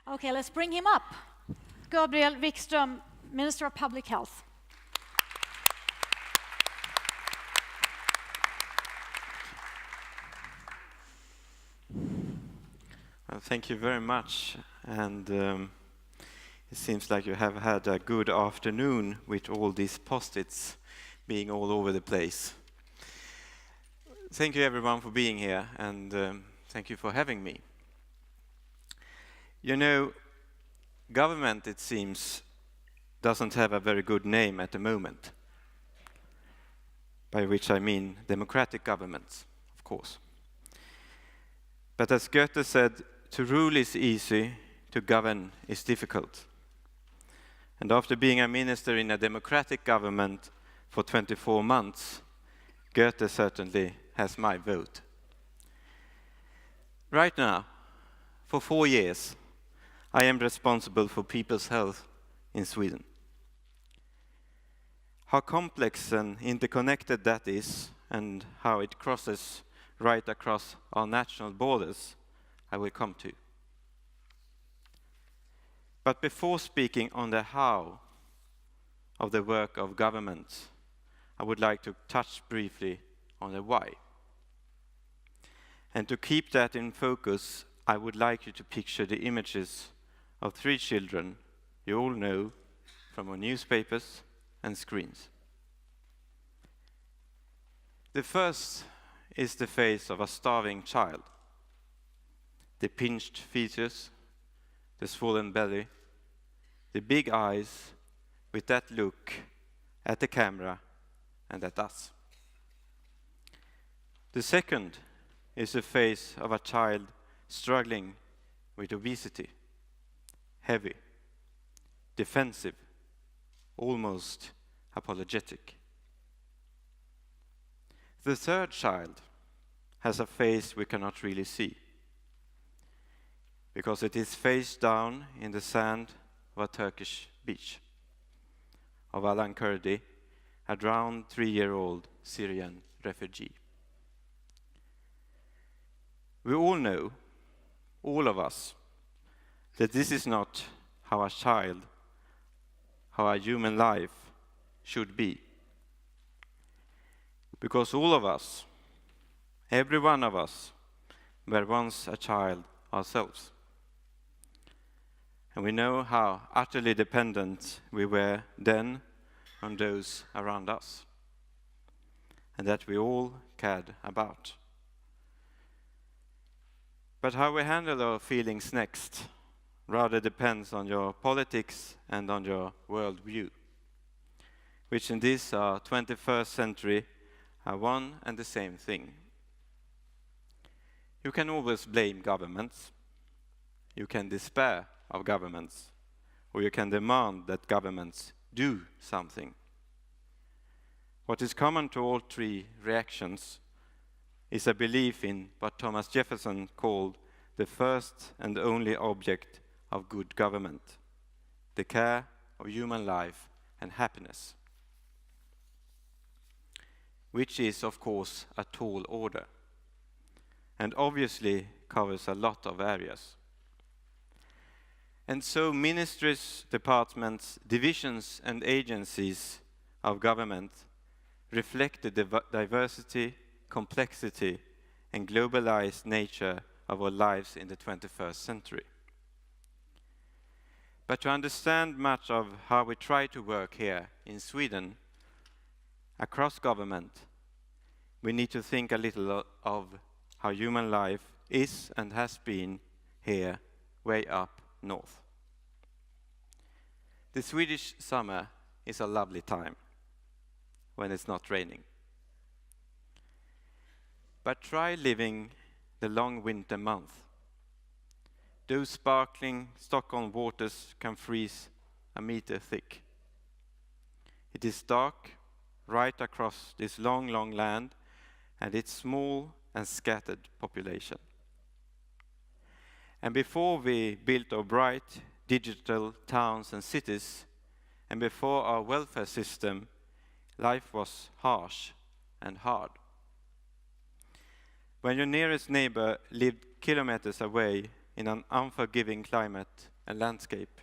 Okay, let's bring him up. Gabriel Wikstro, Minister of Public Health. Well, thank you very much. And it seems like you have had a good afternoon with all these post-its being all over the place. Thank you everyone for being here, and thank you for having me. You know, government, it seems, doesn't have a very good name at the moment, by which I mean democratic governments, of course. But as Goethe said, to rule is easy, to govern is difficult. And after being a minister in a democratic government for 24 months, Goethe certainly has my vote. Right now, for 4 years, I am responsible for people's health in Sweden. How complex and interconnected that is, and how it crosses right across our national borders, I will come to. But before speaking on the how of the work of governments, I would like to touch briefly on the why. And to keep that in focus, I would like you to picture the images of 3 children you all know from our newspapers and screens. The first is the face of a starving child. The pinched features, the swollen belly, the big eyes with that look at the camera and at us. The second is the face of a child struggling with obesity, heavy, defensive, almost apologetic. The third child has a face we cannot really see, because it is face down in the sand of a Turkish beach, of Alan Kurdi, a drowned 3-year-old Syrian refugee. We all know, all of us, that this is not how a child, how a human life should be. Because all of us, every one of us, were once a child ourselves. And we know how utterly dependent we were then on those around us, and that we all cared about. But how we handle our feelings next rather depends on your politics and on your worldview, which in this our 21st century are one and the same thing. You can always blame governments, you can despair of governments, or you can demand that governments do something. What is common to all 3 reactions is a belief in what Thomas Jefferson called the first and only object of good government, the care of human life and happiness, which is, of course, a tall order, and obviously covers a lot of areas. And so ministries, departments, divisions and agencies of government reflect the diversity, complexity and globalized nature of our lives in the 21st century. But to understand much of how we try to work here in Sweden, across government, we need to think a little of how human life is and has been here way up north. The Swedish summer is a lovely time when it's not raining. But try living the long winter month. Those sparkling Stockholm waters can freeze a meter thick. It is dark right across this long, long land and its small and scattered population. And before we built our bright digital towns and cities, and before our welfare system, life was harsh and hard. When your nearest neighbor lived kilometers away in an unforgiving climate and landscape.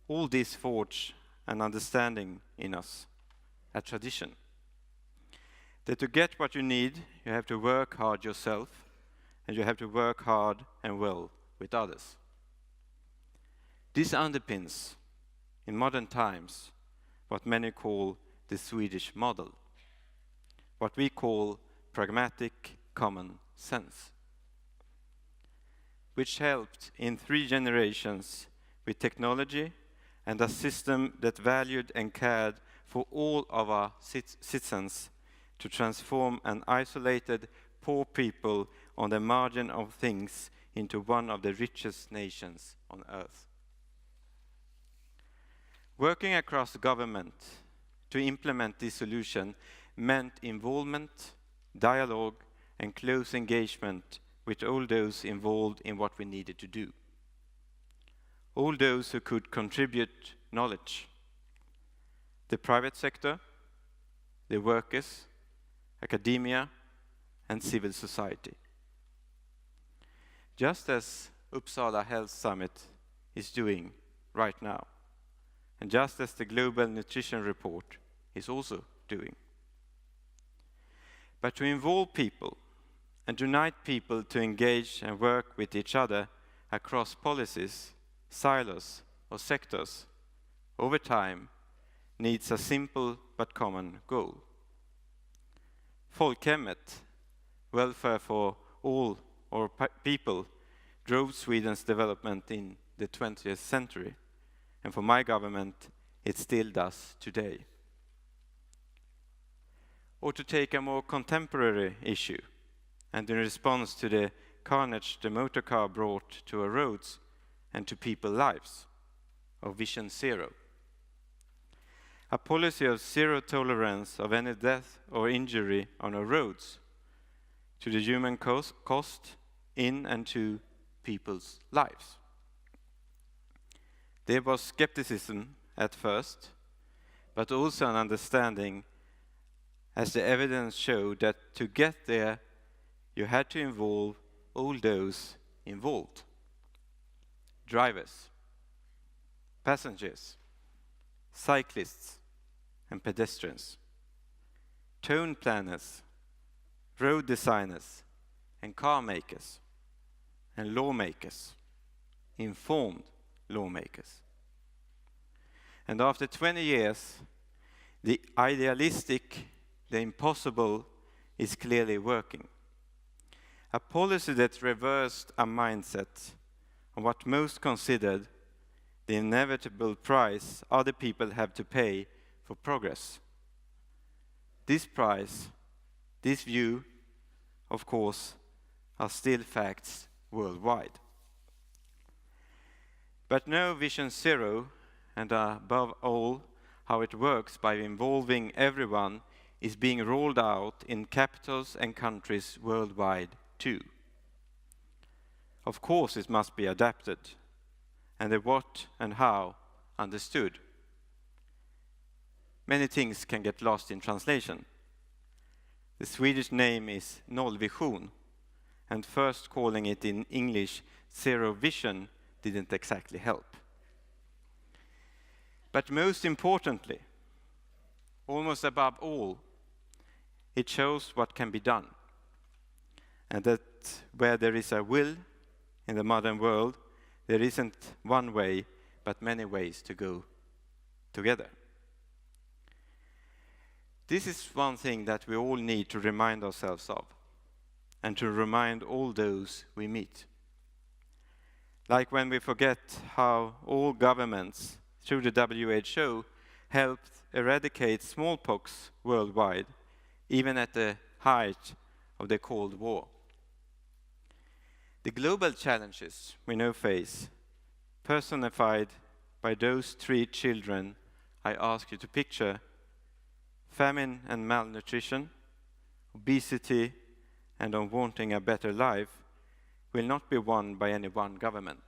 All this forge an understanding in us, a tradition. That to get what you need, you have to work hard yourself, and you have to work hard and well with others. This underpins, in modern times, what many call the Swedish model, what we call pragmatic common sense, which helped in 3 generations with technology and a system that valued and cared for all of our citizens to transform an isolated, poor people on the margin of things into one of the richest nations on earth. Working across government to implement this solution meant involvement, dialogue, and close engagement with all those involved in what we needed to do. All those who could contribute knowledge. The private sector, the workers, academia, and civil society. Just as Uppsala Health Summit is doing right now, and just as the Global Nutrition Report is also doing. But to involve people and unite people to engage and work with each other across policies, silos, or sectors over time needs a simple but common goal. Folkhemmet, welfare for all or people, drove Sweden's development in the 20th century, and for my government, it still does today. Or to take a more contemporary issue, and in response to the carnage the motor car brought to our roads and to people's lives, of Vision Zero. A policy of zero tolerance of any death or injury on our roads, to the human cost in and to people's lives. There was skepticism at first, but also an understanding, as the evidence showed, that to get there, you had to involve all those involved. Drivers, passengers, cyclists, and pedestrians, town planners, road designers, and car makers, and lawmakers, informed lawmakers. And after 20 years, the idealistic, the impossible, is clearly working. A policy that reversed a mindset on what most considered the inevitable price other people have to pay for progress. This price, this view, of course, are still facts worldwide. But no Vision Zero, and above all, how it works by involving everyone, is being rolled out in capitals and countries worldwide too. Of course, it must be adapted, and the what and how understood. Many things can get lost in translation. The Swedish name is Nollvision, and first calling it in English Zero Vision didn't exactly help. But most importantly, almost above all, it shows what can be done, and that where there is a will in the modern world, there isn't one way, but many ways to go together. This is one thing that we all need to remind ourselves of, and to remind all those we meet. Like when we forget how all governments, through the WHO, helped eradicate smallpox worldwide, even at the height of the Cold War. The global challenges we now face, personified by those 3 children I ask you to picture: famine and malnutrition, obesity, and on wanting a better life, will not be won by any one government.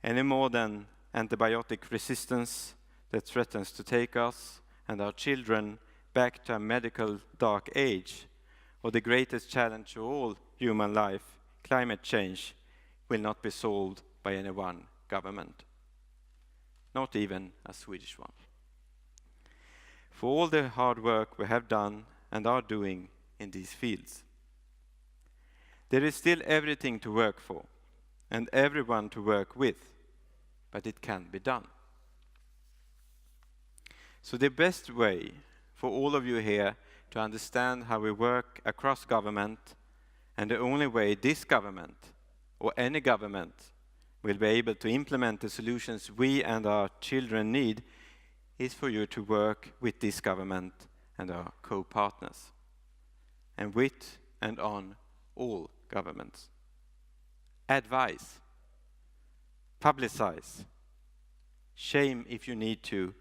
Any more than antibiotic resistance that threatens to take us and our children back to a medical dark age, or the greatest challenge to all human life, climate change, will not be solved by any one government, not even a Swedish one. For all the hard work we have done and are doing in these fields, there is still everything to work for and everyone to work with, but it can be done. So the best way for all of you here to understand how we work across government, and the only way this government or any government will be able to implement the solutions we and our children need, is for you to work with this government and our co-partners, and with and on all governments. Advise, publicize, shame if you need to,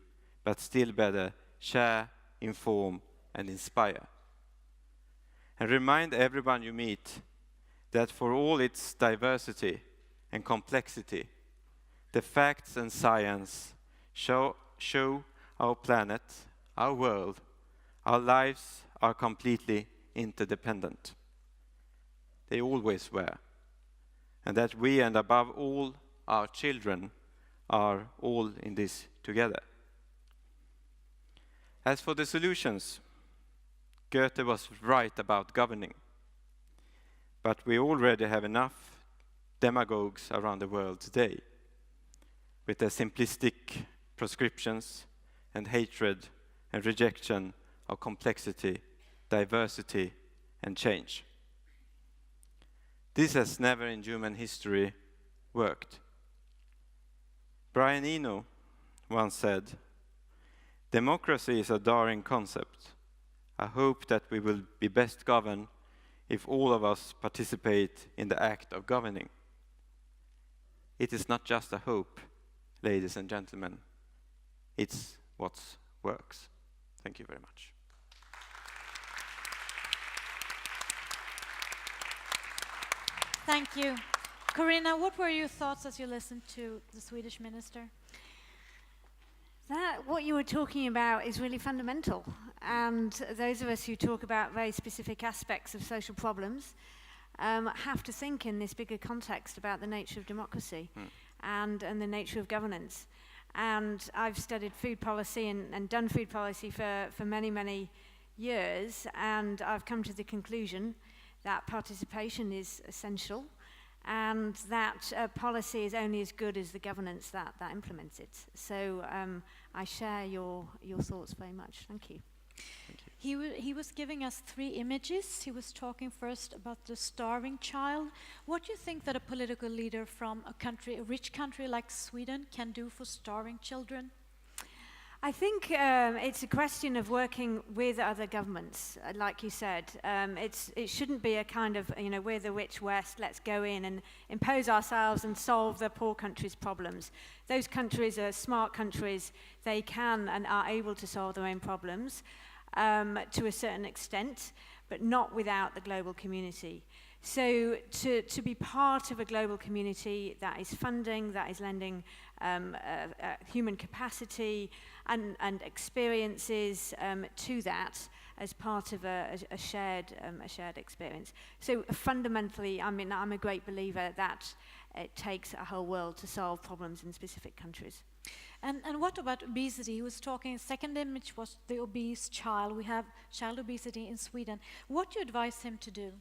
but still better, share, inform, and inspire. And remind everyone you meet that for all its diversity and complexity, the facts and science show our planet, our world, our lives are completely interdependent. They always were. And that we, and above all, our children, are all in this together. As for the solutions, Goethe was right about governing. But we already have enough demagogues around the world today with their simplistic prescriptions and hatred and rejection of complexity, diversity, and change. This has never in human history worked. Brian Eno once said, "Democracy is a daring concept. I hope that we will be best governed if all of us participate in the act of governing." It is not just a hope, ladies and gentlemen. It's what works. Thank you very much. Thank you. Corinna, what were your thoughts as you listened to the Swedish minister? That, what you were talking about is really fundamental. And those of us who talk about very specific aspects of social problems have to think in this bigger context about the nature of democracy and the nature of governance. And I've studied food policy and done food policy for many, many years, and I've come to the conclusion that participation is essential, and that policy is only as good as the governance that implements it. So I share your thoughts very much. Thank you. He was giving us 3 images. He was talking first about the starving child. What do you think that a political leader from a rich country like Sweden can do for starving children? I think it's a question of working with other governments, like you said. It shouldn't be a kind of, we're the rich West, let's go in and impose ourselves and solve the poor countries' problems. Those countries are smart countries. They can and are able to solve their own problems to a certain extent, but not without the global community. So to be part of a global community that is funding, that is lending human capacity and experiences to that as part of a shared experience. So fundamentally, I'm a great believer that it takes a whole world to solve problems in specific countries. And what about obesity? He was talking, second image was the obese child. We have child obesity in Sweden. What do you advise him to do?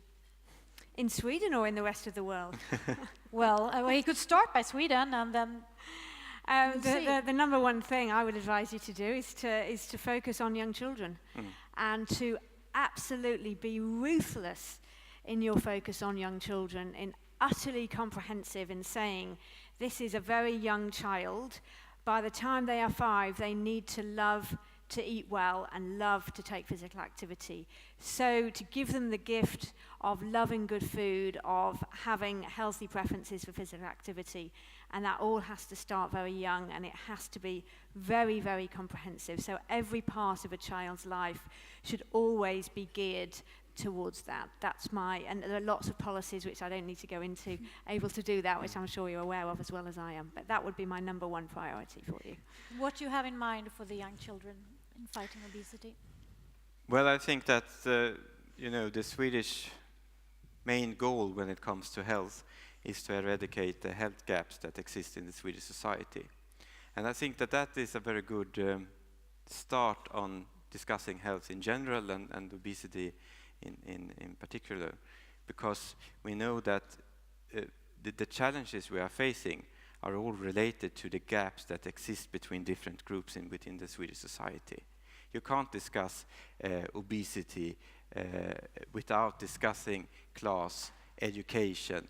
In Sweden or in the rest of the world? Well, he could start by Sweden and then the number one thing I would advise you to do is to focus on young children and to absolutely be ruthless in your focus on young children, in utterly comprehensive in saying this is a very young child. By the time they are 5, they need to love to eat well and love to take physical activity. So to give them the gift of loving good food, of having healthy preferences for physical activity, and that all has to start very young, and it has to be very, very comprehensive. So every part of a child's life should always be geared towards that. And there are lots of policies which I don't need to go into, able to do that, which I'm sure you're aware of as well as I am. But that would be my number one priority for you. What do you have in mind for the young children in fighting obesity? Well, I think that the Swedish main goal when it comes to health is to eradicate the health gaps that exist in the Swedish society. And I think that that is a very good start on discussing health in general and obesity in particular, because we know that the challenges we are facing are all related to the gaps that exist between different groups within the Swedish society. You can't discuss obesity without discussing class, education,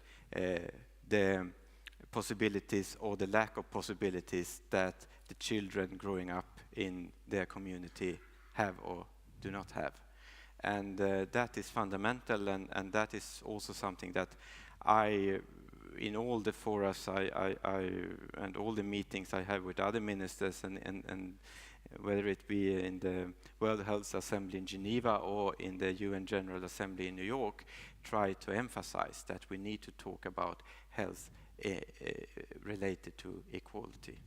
the possibilities or the lack of possibilities that the children growing up in their community have or do not have. And that is fundamental, and that is also something that in all the forums and all the meetings I have with other ministers, and whether it be in the World Health Assembly in Geneva or in the UN General Assembly in New York, try to emphasize that we need to talk about health related to equality.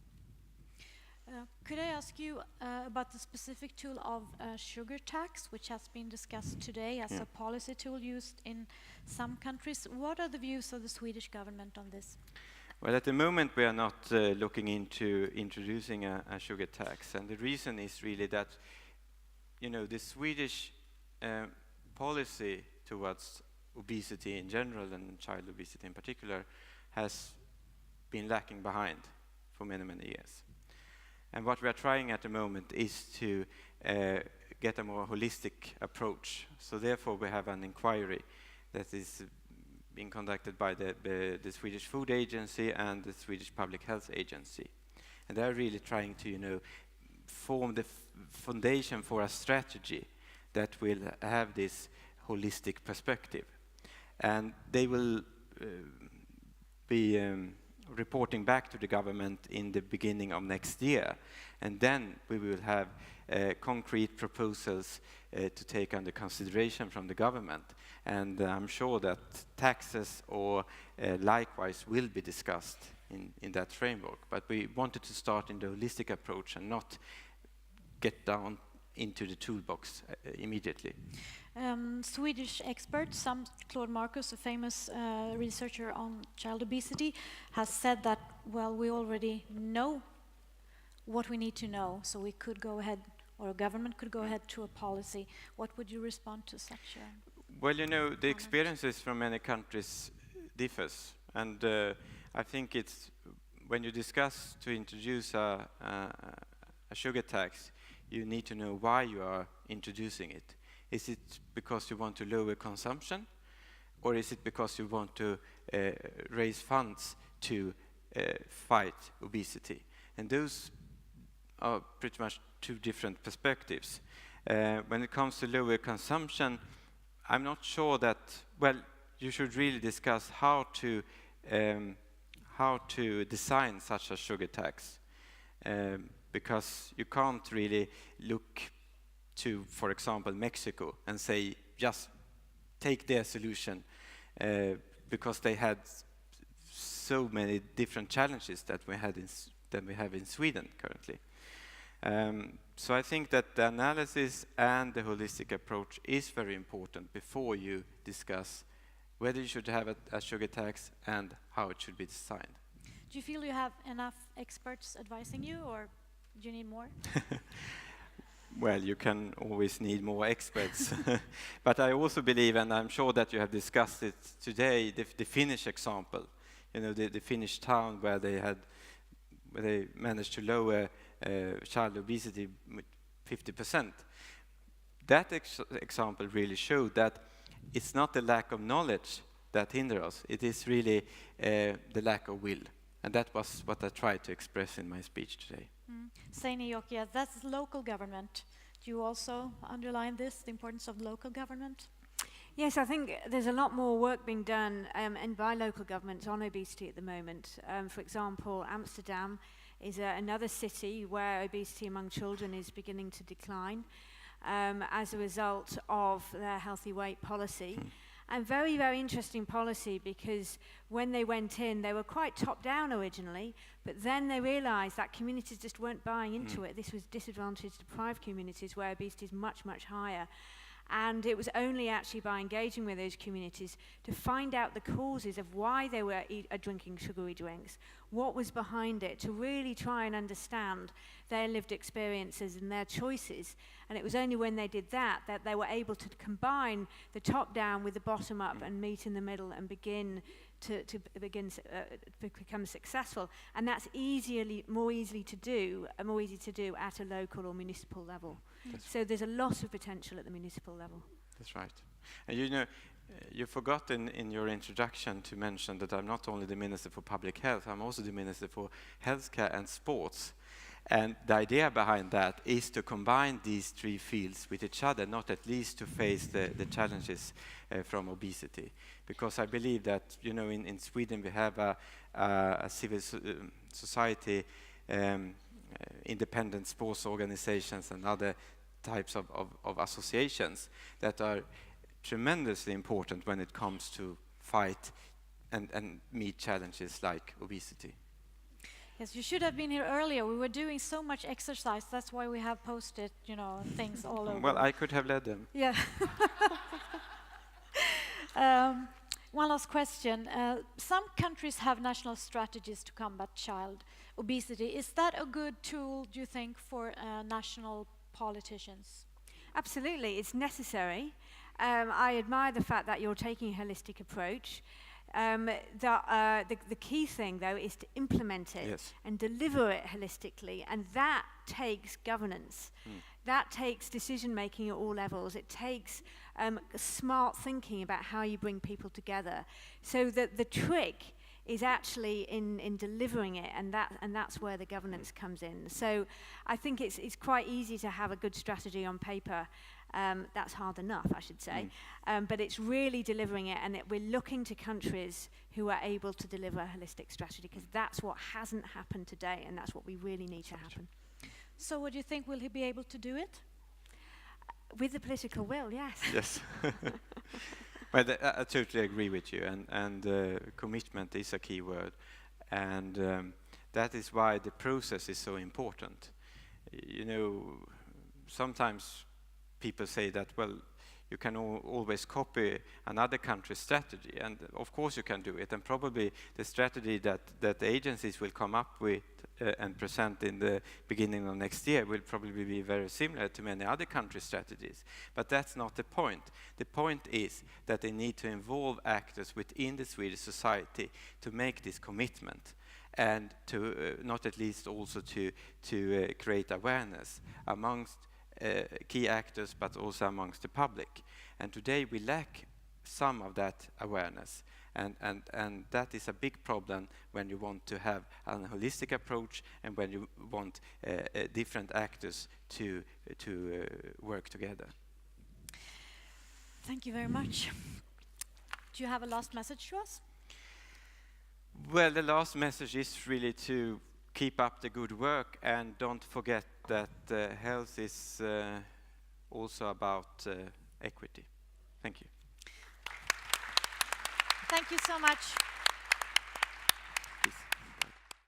Could I ask you about the specific tool of sugar tax, which has been discussed today as a policy tool used in some countries? What are the views of the Swedish government on this? Well, at the moment we are not looking into introducing a sugar tax, and the reason is really that, you know, the Swedish policy towards obesity in general and child obesity in particular has been lacking behind for many, many years. And what we are trying at the moment is to get a more holistic approach. So therefore we have an inquiry that is being conducted by the Swedish Food Agency and the Swedish Public Health Agency. And they're really trying to, you know, form the foundation for a strategy that will have this holistic perspective. And they will be reporting back to the government in the beginning of next year, and then we will have concrete proposals to take under consideration from the government, and I'm sure that taxes or likewise will be discussed in that framework, but we wanted to start in the holistic approach and not get down into the toolbox immediately. Swedish experts, Claude Marcus, a famous researcher on child obesity, has said that, well, we already know what we need to know, so we could go ahead, or a government could go ahead to a policy. What would you respond to such a Well, you know, the experiences from many countries differs, and I think it's when you discuss to introduce a sugar tax, you need to know why you are introducing it. Is it because you want to lower consumption, or is it because you want to raise funds to fight obesity? And those are pretty much two different perspectives. When it comes to lower consumption, I'm not sure that, well, you should really discuss how to design such a sugar tax, because you can't really look to, for example, Mexico and say, just take their solution, because they had so many different challenges that we have in Sweden currently. So I think that the analysis and the holistic approach is very important before you discuss whether you should have a sugar tax and how it should be designed. Do you feel you have enough experts advising you, or do you need more? Well, you can always need more experts. But I also believe, and I'm sure that you have discussed it today, the Finnish example. You know, the Finnish town where they managed to lower child obesity with 50%. That example really showed that it's not the lack of knowledge that hinders us. It is really the lack of will. And that was what I tried to express in my speech today. Seini Jokia, that's local government. Do you also underline this, the importance of local government? Yes, I think there's a lot more work being done and by local governments on obesity at the moment. For example, Amsterdam is another city where obesity among children is beginning to decline as a result of their healthy weight policy. And very, very interesting policy, because when they went in, they were quite top-down originally, but then they realized that communities just weren't buying into it. This was disadvantaged, deprived communities where obesity is much, much higher. And it was only actually by engaging with those communities to find out the causes of why they were drinking sugary drinks, what was behind it, to really try and understand their lived experiences and their choices. And it was only when they did that that they were able to combine the top down with the bottom up and meet in the middle and begin to become successful. And that's more easy to do at a local or municipal level. So there's a lot of potential at the municipal level. That's right. And you know, you forgot in your introduction to mention that I'm not only the Minister for Public Health, I'm also the Minister for Healthcare and Sports. And the idea behind that is to combine these three fields with each other, not at least to face the challenges from obesity. Because I believe that, you know, in Sweden we have a civil society, independent sports organizations and other types of associations that are tremendously important when it comes to fight and meet challenges like obesity. Yes, you should have been here earlier. We were doing so much exercise. That's why we have posted, you know, things all over. Well, I could have led them. Yeah. One last question. Some countries have national strategies to combat child obesity. Is that a good tool, do you think, for national politicians? Absolutely, it's necessary. I admire the fact that you're taking a holistic approach. The key thing, though, is to implement it and deliver it holistically, and that takes governance. That takes decision-making at all levels. It takes smart thinking about how you bring people together. So that the trick is actually in delivering it, and that's where the governance comes in. So I think it's quite easy to have a good strategy on paper. That's hard enough, I should say. But it's really delivering it, and we're looking to countries who are able to deliver a holistic strategy, because that's what hasn't happened today, and that's what we really need to happen. So what do you think, will he be able to do it? With the political will, yes. Yes. Well, I totally agree with you, and commitment is a key word, and that is why the process is so important. You know, sometimes people say that, well, you can always copy another country's strategy, and of course you can do it, and probably the strategy that the agencies will come up with and present in the beginning of next year will probably be very similar to many other countries' strategies. But that's not the point. The point is that they need to involve actors within the Swedish society to make this commitment, and to not at least also to create awareness amongst key actors, but also amongst the public. And today we lack some of that awareness, and that is a big problem when you want to have a holistic approach and when you want different actors to work together. Thank you very much. Do you have a last message to us? Well, the last message is really to keep up the good work, and don't forget that health is also about equity. Thank you. Thank you so much.